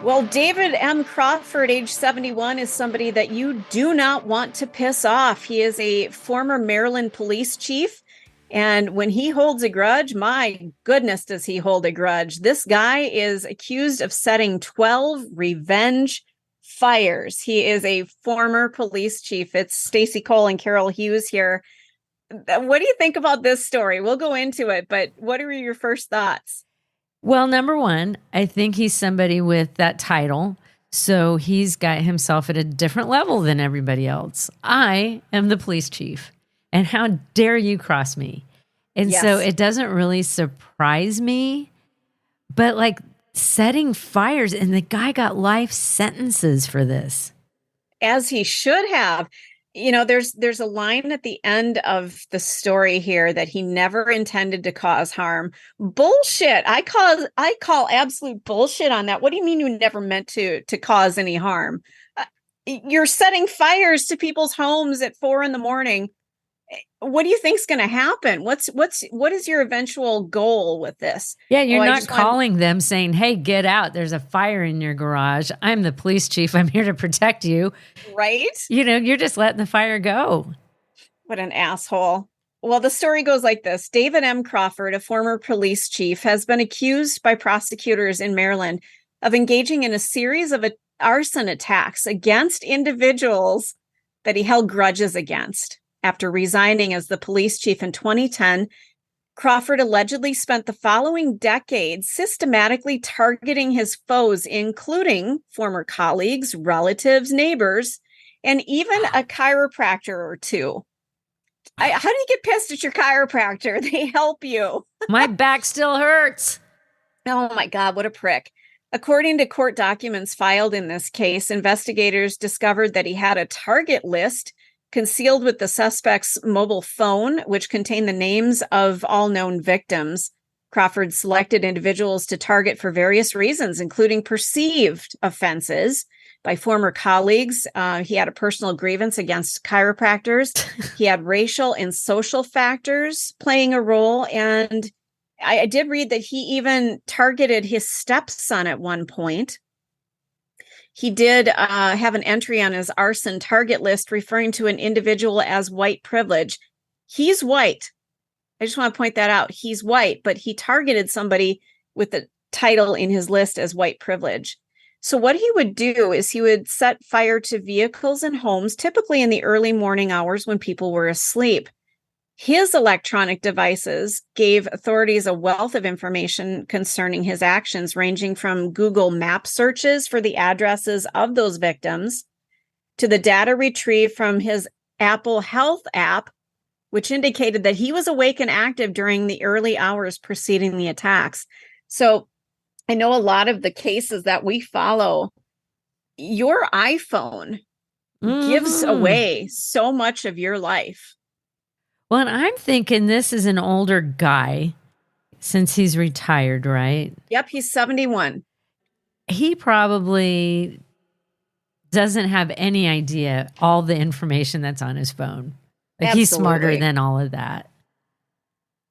Well, David M. Crawford, age 71, is somebody that you do not want to piss off. He is a former Maryland police chief. And when he holds a grudge, my goodness, does he hold a grudge? This guy is accused of setting 12 revenge fires. He is a former police chief. It's Stacey Cole and Carol Hughes here. What do you think about this story? We'll go into it, but what are your first thoughts? Well, number one, I think he's somebody with that title. So he's got himself at a different level than everybody else. I am the police chief. And how dare you cross me? And Yes. so it doesn't really surprise me. But like setting fires, and the guy got life sentences for this. As he should have. You know, there's a line at the end of the story here that he never intended to cause harm. Bullshit. I call absolute bullshit on that. What do you mean you never meant to cause any harm? You're setting fires to people's homes at 4 a.m. What do you think's going to happen? What is your eventual goal with this? Yeah, you're not calling them saying, "Hey, get out. There's a fire in your garage. I'm the police chief. I'm here to protect you." Right? You know, you're just letting the fire go. What an asshole. Well, the story goes like this. David M. Crawford, a former police chief, has been accused by prosecutors in Maryland of engaging in a series of arson attacks against individuals that he held grudges against. After resigning as the police chief in 2010, Crawford allegedly spent the following decade systematically targeting his foes, including former colleagues, relatives, neighbors, and even a chiropractor or two. How do you get pissed at your chiropractor? They help you. My back still hurts. Oh my God, what a prick. According to court documents filed in this case, investigators discovered that he had a target list concealed with the suspect's mobile phone, which contained the names of all known victims. Crawford selected individuals to target for various reasons, including perceived offenses by former colleagues. He had a personal grievance against chiropractors. He had racial and social factors playing a role. And I did read that he even targeted his stepson at one point. He did have an entry on his arson target list referring to an individual as white privilege. He's white. I just want to point that out. He's white, but he targeted somebody with the title in his list as white privilege. So what he would do is he would set fire to vehicles and homes, typically in the early morning hours when people were asleep. His electronic devices gave authorities a wealth of information concerning his actions, ranging from Google Map searches for the addresses of those victims to the data retrieved from his Apple Health app, which indicated that he was awake and active during the early hours preceding the attacks. So I know a lot of the cases that we follow, your iPhone gives away so much of your life. Well, and I'm thinking this is an older guy since he's retired, right? Yep, he's 71. He probably doesn't have any idea all the information that's on his phone. Like he's smarter than all of that.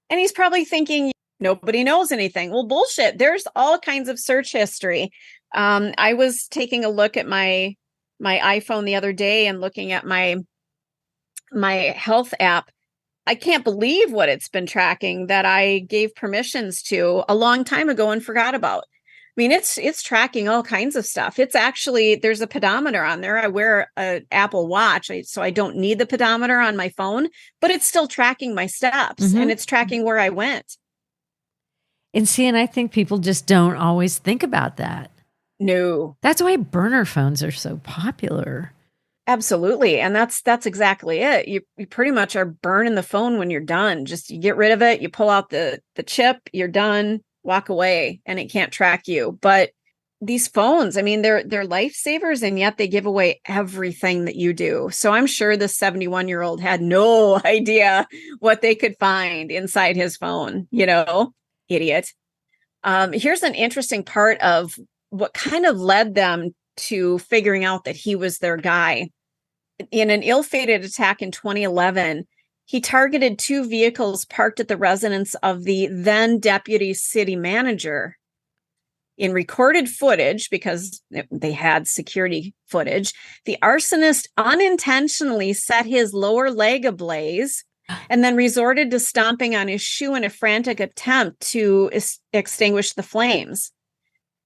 And he's probably thinking nobody knows anything. Well, bullshit. There's all kinds of search history. I was taking a look at my iPhone the other day and looking at my health app. I can't believe what it's been tracking that I gave permissions to a long time ago and forgot about. I mean, it's tracking all kinds of stuff. It's actually, there's a pedometer on there. I wear an Apple Watch, so I don't need the pedometer on my phone, but it's still tracking my steps and it's tracking where I went. And see, and I think people just don't always think about that. No. That's why burner phones are so popular. Absolutely. And that's exactly it. You pretty much are burning the phone when you're done. Just you get rid of it, you pull out the chip, you're done, walk away, and it can't track you. But these phones, I mean, they're lifesavers, and yet they give away everything that you do. So I'm sure this 71-year-old had no idea what they could find inside his phone, idiot. Here's an interesting part of what kind of led them to figuring out that he was their guy. In an ill-fated attack in 2011, he targeted 2 vehicles parked at the residence of the then deputy city manager. In recorded footage, because they had security footage, the arsonist unintentionally set his lower leg ablaze and then resorted to stomping on his shoe in a frantic attempt to extinguish the flames.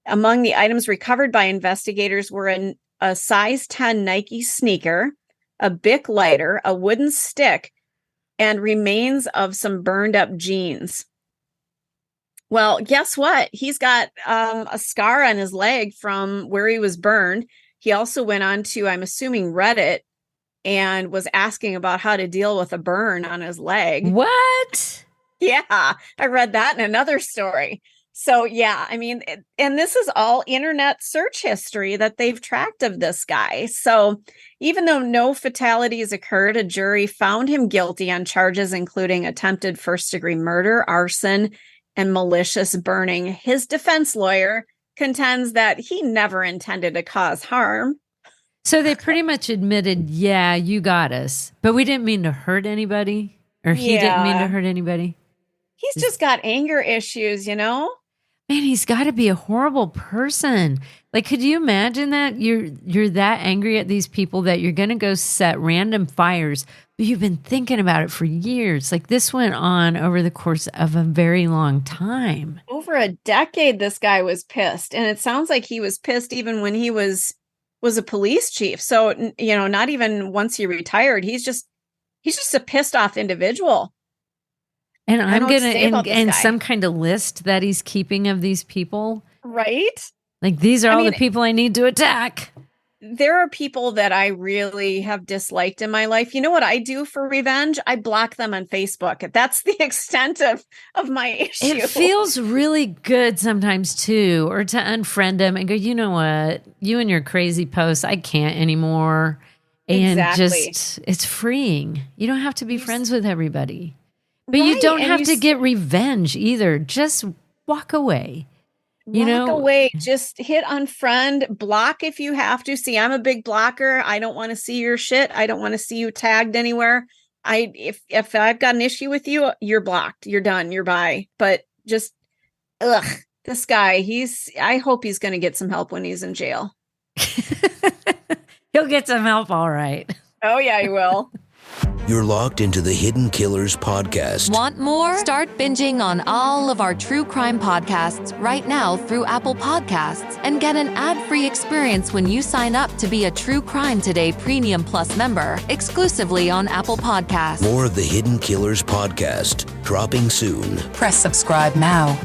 Among the items recovered by investigators were a size 10 Nike sneaker, a Bic lighter, a wooden stick, and remains of some burned up jeans. Well, guess what? He's got a scar on his leg from where he was burned. He also went on to, I'm assuming, Reddit and was asking about how to deal with a burn on his leg. What? Yeah, I read that in another story. So, yeah, I mean, and this is all internet search history that they've tracked of this guy. So even though no fatalities occurred, a jury found him guilty on charges including attempted first-degree murder, arson, and malicious burning. His defense lawyer contends that he never intended to cause harm. So they pretty much admitted, yeah, you got us, but we didn't mean to hurt anybody, or he didn't mean to hurt anybody. He's just got anger issues, you know? Man, he's got to be a horrible person. Like, could you imagine that you're that angry at these people that you're going to go set random fires, but you've been thinking about it for years. Like, this went on over the course of a very long time. Over a decade, this guy was pissed. And it sounds like he was pissed even when he was a police chief. So, you know, not even once he retired, he's just a pissed off individual. And I'm going to, and some kind of list that he's keeping of these people. Right? Like, these are all the people I need to attack. There are people that I really have disliked in my life. You know what I do for revenge? I block them on Facebook. That's the extent of my issue. It feels really good sometimes too, or to unfriend them and go, you know what? You and your crazy posts, I can't anymore. And just, it's freeing. You don't have to be friends with everybody. But you don't have to get revenge either. Just walk away. Walk away. Just hit unfriend, block if you have to. See, I'm a big blocker. I don't want to see your shit. I don't want to see you tagged anywhere. If I've got an issue with you, you're blocked. You're done. You're bye. But just, this guy, I hope he's going to get some help when he's in jail. He'll get some help, all right. Oh, yeah, he will. You're locked into the Hidden Killers podcast. Want more? Start binging on all of our true crime podcasts right now through Apple Podcasts and get an ad-free experience when you sign up to be a True Crime Today Premium Plus member exclusively on Apple Podcasts. More of the Hidden Killers podcast dropping soon. Press subscribe now.